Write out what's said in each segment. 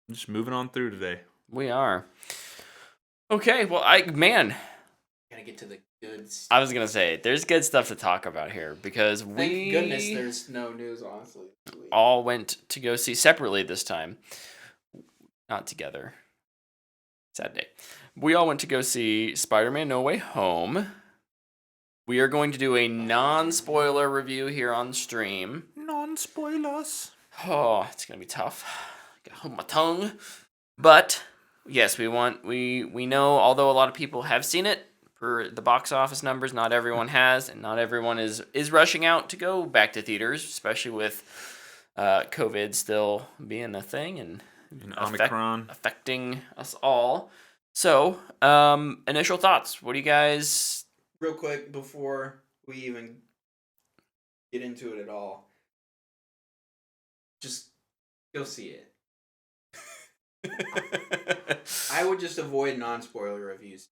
Just moving on through today. We are. Okay, well, Gotta get to the good stuff. I was gonna say there's good stuff to talk about here because Thank goodness there's no news, honestly. all went to go see separately this time, not together. Sad day. We all went to go see Spider-Man: No Way Home. We are going to do a non-spoiler review here on stream. Non-spoilers. Oh, it's gonna be tough. Gotta hold my tongue. But yes, we know, although a lot of people have seen it for the box office numbers, not everyone has, and not everyone is rushing out to go back to theaters, especially with COVID still being a thing and Omicron affecting us all. So, initial thoughts. What do you guys? Real quick before we even get into it at all, just go see it. I would just avoid non-spoiler reviews.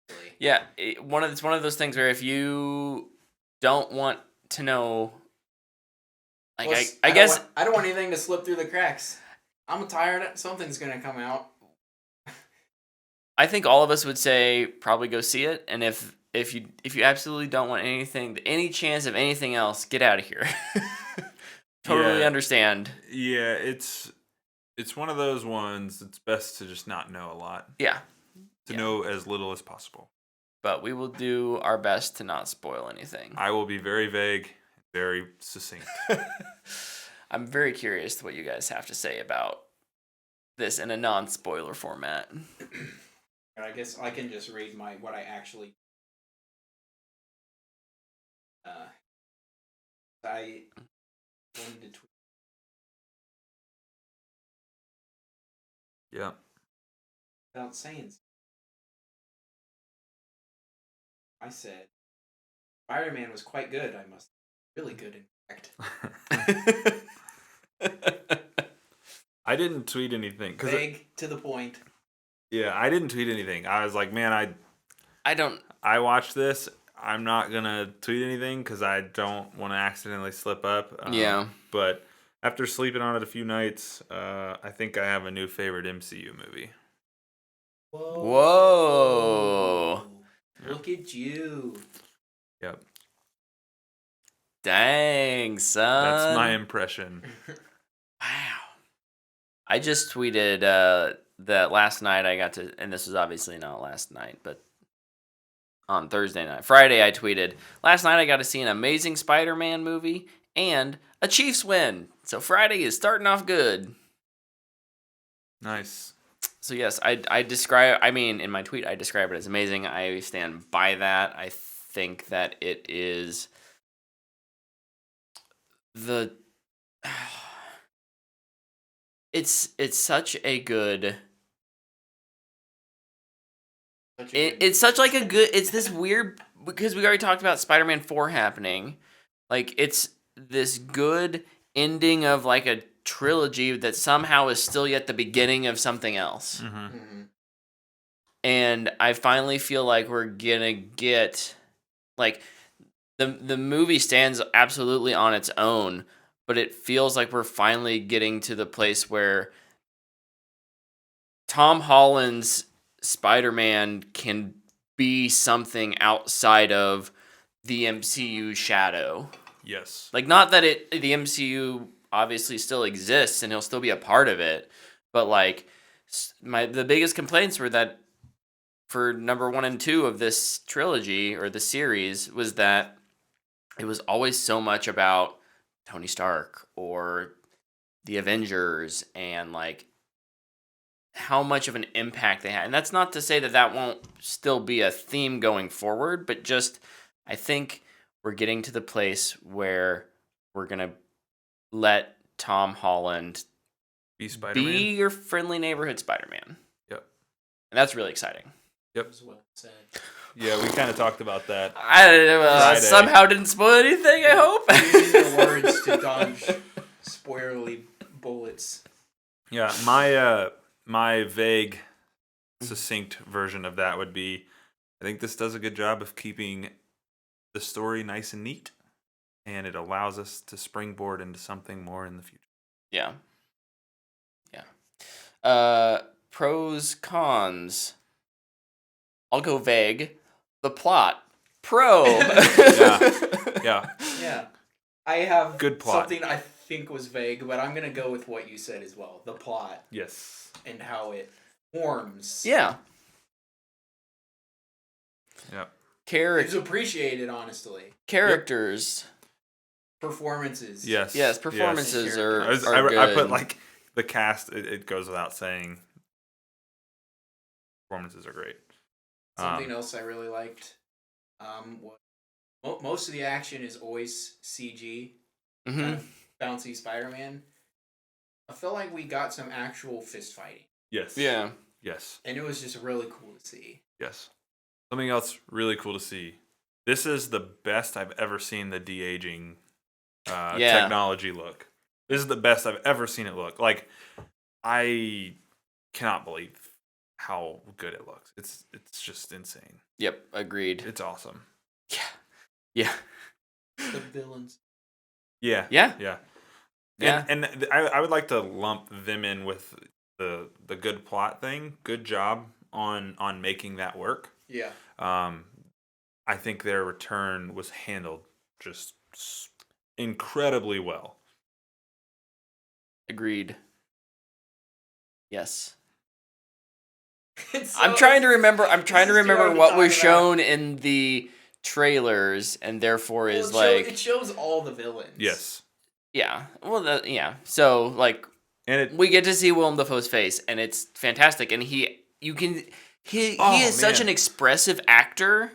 Really. Yeah, it's one of those things where if you don't want to know, like Well, I guess I don't want anything to slip through the cracks. I'm tired. Something's gonna come out. I think all of us would say probably go see it, and if you absolutely don't want any chance of anything else, get out of here. Totally understand. Yeah, it's one of those ones that's best to just not know a lot. Yeah. To know as little as possible. But we will do our best to not spoil anything. I will be very vague, very succinct. I'm very curious what you guys have to say about this in a non-spoiler format. I guess I can just read what I actually. I wanted to tweet. Yeah. Without saying. I said, Spider-Man was quite good. I must really good in fact. I didn't tweet anything. Vague to the point. Yeah, I didn't tweet anything. I was like, man, I watched this. I'm not gonna tweet anything because I don't want to accidentally slip up. Yeah. But after sleeping on it a few nights, I think I have a new favorite MCU movie. Whoa. Look at you. Yep. Dang, son. That's my impression. Wow. I just tweeted that last night I got to, and this was obviously not last night, but on Friday I tweeted, last night I got to see an amazing Spider-Man movie and a Chiefs win. So Friday is starting off good. Nice. So yes, in my tweet I describe it as amazing. I stand by that. I think that it is it's such a good it's this weird, because we already talked about Spider-Man 4 happening. Like, it's this good ending of like a trilogy that somehow is still yet the beginning of something else. Mm-hmm. Mm-hmm. And I finally feel like we're gonna get, like, the movie stands absolutely on its own, but it feels like we're finally getting to the place where Tom Holland's Spider-Man can be something outside of the MCU shadow. Yes. Like, not that the MCU obviously still exists and he'll still be a part of it, but like the biggest complaints were that for number 1 and 2 of this trilogy or the series was that it was always so much about Tony Stark or the Avengers and like how much of an impact they had. And that's not to say that won't still be a theme going forward, but just I think we're getting to the place where we're going to let Tom Holland be Spider-Man. Be your friendly neighborhood Spider-Man. Yep. And that's really exciting. Yep. Well said. Yeah, we kind of talked about that. I somehow didn't spoil anything, I hope. Using the words to dodge spoilerly bullets. Yeah, my vague, succinct version of that would be, I think this does a good job of keeping the story nice and neat, and it allows us to springboard into something more in the future. Yeah. Pros, cons. I'll go vague. The plot. Pro. Yeah. Yeah. I have Good plot. something I think was vague, but I'm gonna go with what you said as well. The plot Yes. and how it forms. Yeah. Yep. It's appreciated, honestly. Characters. Performances. Yes. Yes, performances are, I good. put like the cast. It goes without saying. Performances are great. Something else I really liked. Most of the action is always CG. Kind of bouncy Spider-Man. I feel like we got some actual fist fighting, Yes. Yeah. Yes. and it was just really cool to see. Yes. Something else really cool to see. This is the best I've ever seen the de-aging technology look. This is the best I've ever seen it look. Like, I cannot believe how good it looks. It's just insane. Yep. Agreed. It's awesome. Yeah. The villains. Yeah. Yeah. Yeah. Yeah. And I would like to lump them in with the good plot thing. Good job on making that work. Yeah. I think their return was handled just incredibly well. Agreed. Yes. It's I'm so- trying to remember. I'm this trying to is too remember hard to what talk was about. shown in the trailers, and therefore Well, is it shows all the villains. Yes. yeah. Well, yeah. So like And it we get to see Willem Dafoe's face, and it's fantastic. And he Oh, is such man. an expressive actor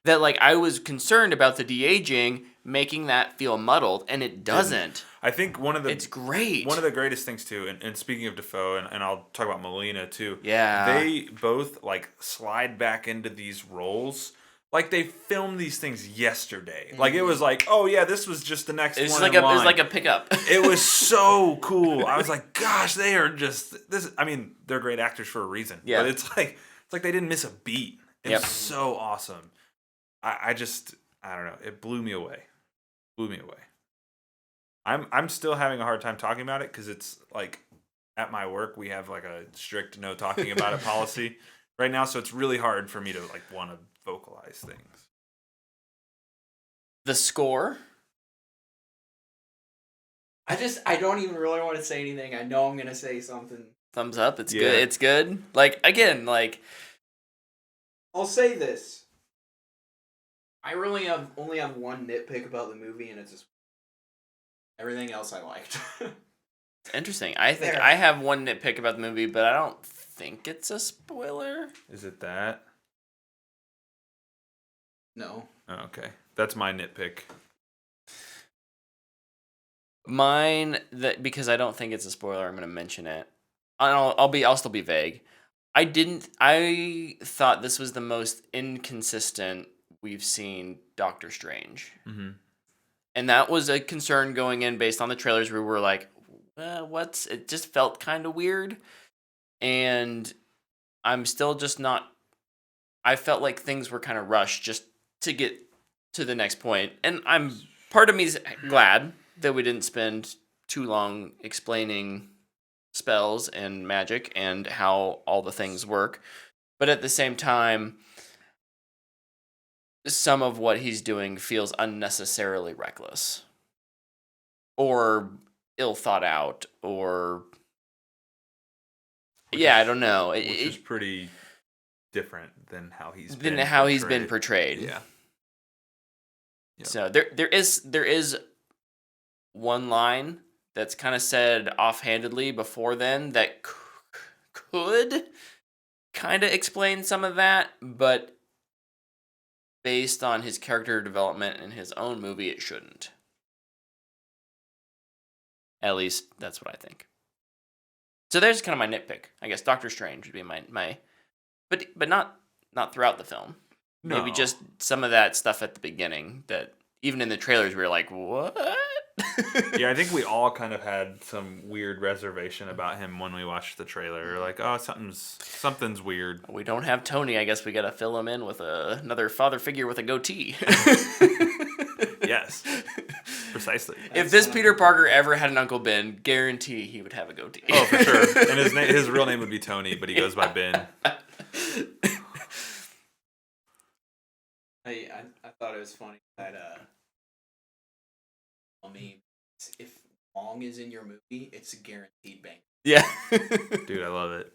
that like I was concerned about the de-aging making that feel muddled, and it doesn't. I think It's great. one of the greatest things too, and speaking of Defoe, and I'll talk about Molina too. Yeah. They both like slide back into these roles. Like they filmed these things yesterday. Like it was like, oh yeah, this was just the next It's one. like in it was line. like a pickup. It was so cool. I was like, gosh, they are just this. I mean, they're great actors for a reason. Yeah. But it's like they didn't miss a beat. It Yep. was so awesome. I don't know. It blew me away. Blew me away. I'm still having a hard time talking about it because it's like at my work we have like a strict no talking about it policy right now, so it's really hard for me to like want to vocalize things. The score. I don't even really want to say anything. I know I'm gonna say something. Thumbs up. It's Yeah. good. It's good. Like again, like I'll say this. I really only have one nitpick about the movie, and it's just everything else I liked. it's interesting. I think There. I have one nitpick about the movie, but I don't think it's a spoiler. Is it that? No. Oh, okay, that's my nitpick. Mine that because I don't think it's a spoiler, I'm gonna mention it. I'll still be vague. I thought this was the most inconsistent we've seen Doctor Strange. Mm-hmm. And that was a concern going in based on the trailers where we were like, it just felt kind of weird. And I'm still just not, I felt like things were kind of rushed just to get to the next point. And part of me's glad that we didn't spend too long explaining spells and magic and how all the things work. But at the same time, some of what he's doing feels unnecessarily reckless or ill thought out or I don't know. Which is pretty different than how he's been portrayed. Yeah. So there is one line that's kind of said offhandedly before then that could kind of explain some of that, but based on his character development in his own movie, it shouldn't. At least that's what I think. So there's kind of my nitpick. I guess Doctor Strange would be my but not throughout the film. Maybe No. just some of that stuff at the beginning that even in the trailers we were like, what? Yeah, I think we all kind of had some weird reservation about him when we watched the trailer. We're like, oh, something's weird. We don't have Tony. I guess we got to fill him in with another father figure with a goatee. Yes. For Precisely. If this Peter Parker ever had an Uncle Ben, guarantee he would have a goatee. Oh, for sure. And his real name would be Tony, but he goes by Ben. I thought it was funny that if Wong is in your movie, it's a guaranteed bang. Yeah. Dude, I love it.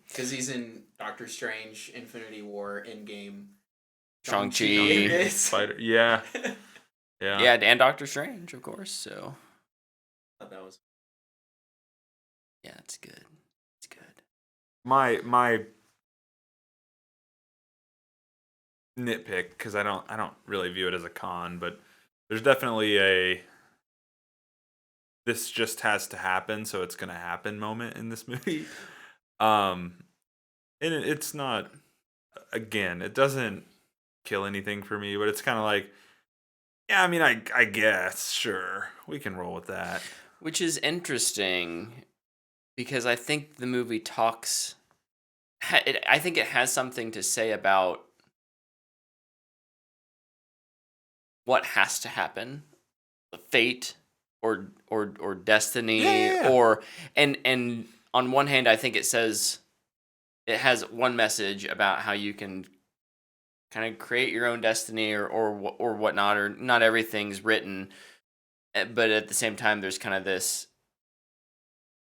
Because he's in Doctor Strange, Infinity War, Endgame, Shang-Chi. Spider. Yeah. Yeah. Yeah, and Doctor Strange, of course. So I thought that was yeah, it's good. It's good. My nitpick, because I don't really view it as a con, but there's definitely a this just has to happen, so it's gonna happen moment in this movie. And it's not, again, it doesn't kill anything for me, but it's kind of like, yeah, I mean, I guess, sure, we can roll with that. Which is interesting because I think the movie talks. I think it has something to say about what has to happen, fate or destiny, Yeah. or and on one hand, I think it says it has one message about how you can kind of create your own destiny or whatnot, or not everything's written, but at the same time, there's kind of this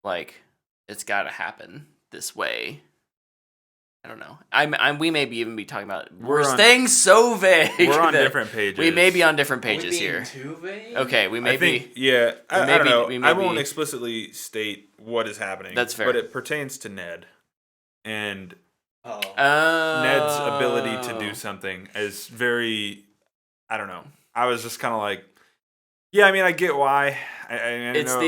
like it's got to happen this way. I don't know. We may even be talking about we're staying so vague. We're on that different pages. We may be on different Are we pages being here. too vague? Okay, we may I think, be. yeah, I don't know. we I won't be- explicitly state what is happening. That's fair. But it pertains to Ned. And Oh. Ned's ability to do something is very, I don't know. I was just kind of like, yeah, I mean, I get why. I It's know.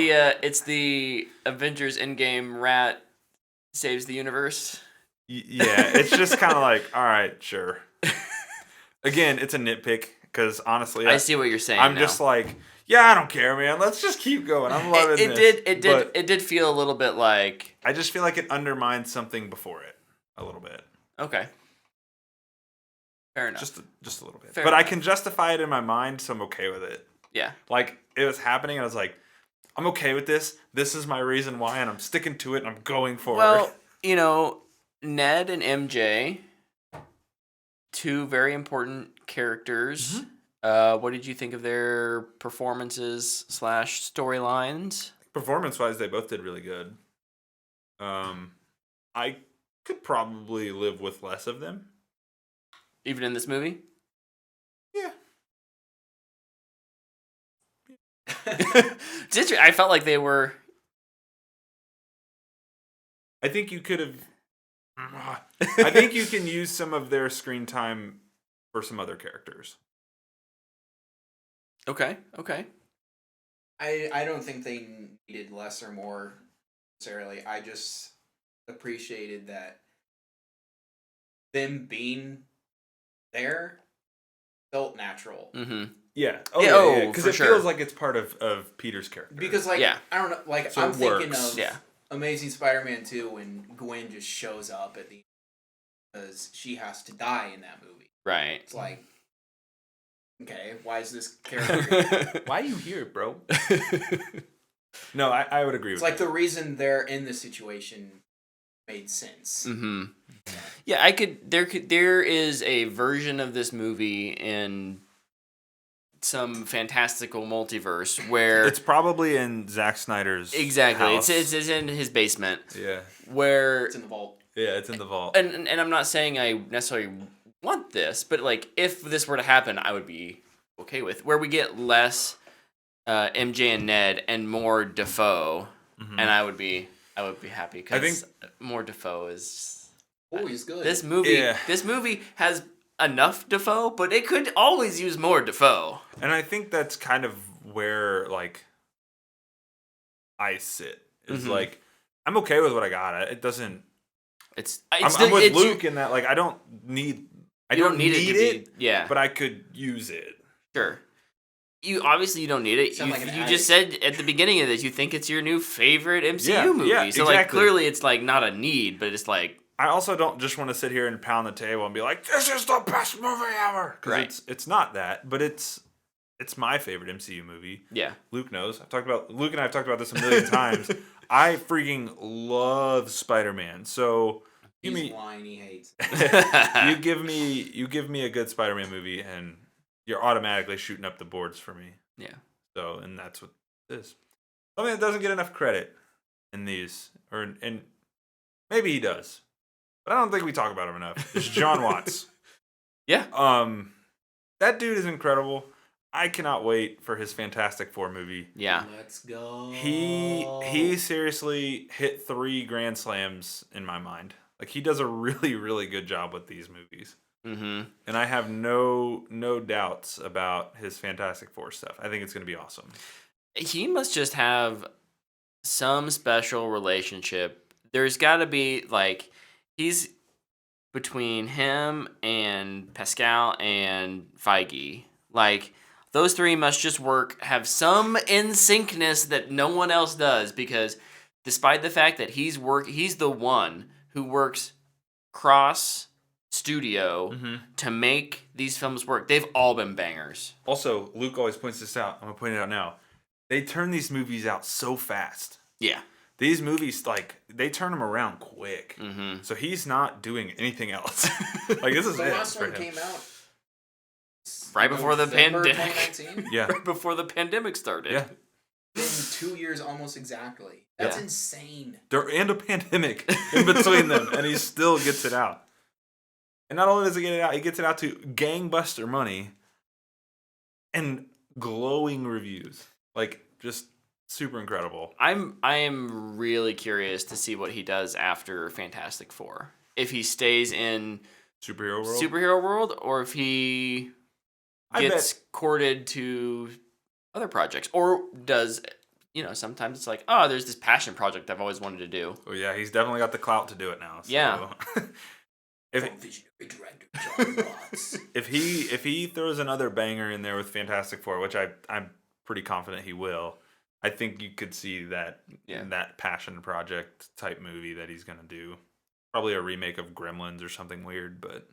it's the Avengers Endgame rat saves the universe. Yeah, it's just kind of like, all right, sure. Again, it's a nitpick because honestly, I see what you're saying. I'm now. just like, yeah, I don't care, man. Let's just keep going. I'm loving this. It did feel a little bit like I just feel like it undermines something before it a little bit. okay. Fair enough. Just a little bit. Fair but I enough. can justify it in my mind, so I'm okay with it. Yeah. Like, it was happening, and I was like, I'm okay with this. This is my reason why, and I'm sticking to it, and I'm going forward. Well, you know, Ned and MJ, two very important characters. Mm-hmm. What did you think of their performances / storylines? Performance-wise, they both did really good. I could probably live with less of them. Even in this movie? Yeah. It's interesting. I felt like they were. I think you could have... I think you can use some of their screen time for some other characters. Okay. I don't think they needed less or more necessarily. I just appreciated that them being there felt natural. Mm-hmm. Yeah. Yeah, Because for it sure. feels like it's part of Peter's character. Because like Yeah. I don't know, like So I'm it thinking works. of Yeah. Amazing Spider-Man 2 when Gwen just shows up at the end because she has to die in that movie. Right. It's like, okay, why is this character? Why are you here, bro? No, I would agree It's with like that. the reason they're in this situation made sense. Mm-hmm. Yeah, there is a version of this movie in some fantastical multiverse where It's probably in Zack Snyder's exactly house. it's in his basement Yeah. where It's in the vault. Yeah, it's in the vault. and I'm not saying I necessarily want this, but like if this were to happen, I would be okay with where we get less MJ and Ned and more Defoe, Mhm. and I would be happy I because think- more Defoe is Always good. this movie. Yeah. This movie has enough Defoe, but it could always use more Defoe. And I think that's kind of where like I sit. Is Mhm. like I'm okay with what I got. It doesn't. It's I'm with Luke in that. Like I don't need. I you don't need it, to be, yeah, but I could use it. sure. You obviously you don't need it. Sound You, like an you just said at the beginning of this you think it's your new favorite MCU Yeah, movie. yeah, so like exactly. clearly it's like not a need, but it's like I also don't just want to sit here and pound the table and be like, "This is the best movie ever." 'Cause Right. it's not that, but it's it's my favorite MCU movie. Yeah. Luke knows. Luke and I have talked about this a million times. I freaking love Spider-Man. So He's whiny, he hates you give me a good Spider-Man movie, and you're automatically shooting up the boards for me. Yeah. So, and that's what it is. Something that doesn't get enough credit in these, and maybe he does, but I don't think we talk about him enough. It's John Watts. Yeah. That dude is incredible. I cannot wait for his Fantastic Four movie. Yeah. Let's go. He seriously hit 3 grand slams in my mind. Like, he does a really, really good job with these movies. Mm-hmm. And I have no doubts about his Fantastic Four stuff. I think it's going to be awesome. He must just have some special relationship. There's got to be, like, he's between him and Pascal and Feige. Like, those 3 must just have some in syncness that no one else does, because despite the fact that he's the one who works cross studio to make these films work. They've all been bangers. Also, Luke always points this out. I'm going to point it out now. They turn these movies out so fast. Yeah. These movies, like, they turn them around quick. Mm-hmm. So he's not doing anything else. Like, this is The it last for one him. came out Right before the November pandemic. 2019. Yeah. Right before the pandemic started. Yeah. Been 2 years almost exactly. That's insane. And a pandemic in between them, and he still gets it out. And not only does he get it out, he gets it out to gangbuster money and glowing reviews. Like, just super incredible. I am really curious to see what he does after Fantastic Four. If he stays in Superhero world? or if he I gets bet- courted to other projects, or does, sometimes it's like, oh, there's this passion project I've always wanted to do. Oh yeah, he's definitely got the clout to do it now. So. Yeah. Visionary director John Watts. If he throws another banger in there with Fantastic Four, which I'm pretty confident he will, I think you could see that that passion project type movie that he's gonna do. Probably a remake of Gremlins or something weird, but